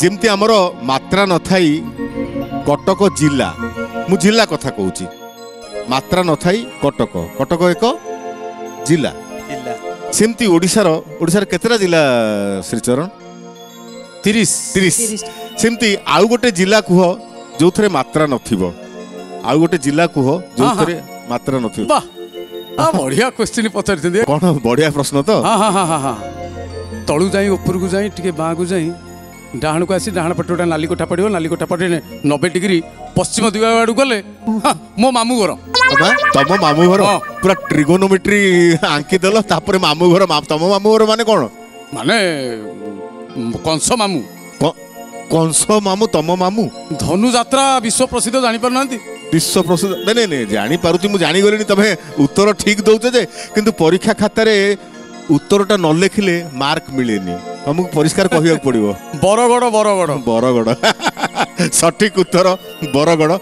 जेमती आमर मात्रा न थाई कटक जिला मु जिला कथा कहूची मात्रा न थाई कटक कटक एक जिला सेमती ओडिशार केतेटा जिला श्रीचरण 30 सेमती आउ गोटे जिला कुह जो थरे मात्रा नथिबो आउ गोटे जिला कुह जो थरे मात्रा नथिबो बढ़िया क्वेश्चन पचार कौन बढ़िया प्रश्न तो तलू जाई ऊपर को जाई टिके बाँ को जाई डाहण को आसी डाहण पटे नाली कोठा पड़ो नाली कोठा पटे 90 डिग्री पश्चिम दिग आड़ गले मो मामू घर तम मामू घर पूरा ट्रिगोनोमेट्री आंकी देल तापर मामू घर तम मामू घर माने कौन माने कंस मामू कंस मामू तम मामू धनु यात्रा विश्व प्रसिद्ध जानी पार नांती विश्व प्रसिद्ध नहीं नहीं जानी पारुती मु जानी गलिनी तमे उत्तर ठीक दउचे जे किंतु परीक्षा खातारे उत्तरटा न लिखिले मार्क मिलेनी तुमको परिष्कार कहया पड़िबो बरगड़ बरगड़ सठिक उत्तर बरगड़।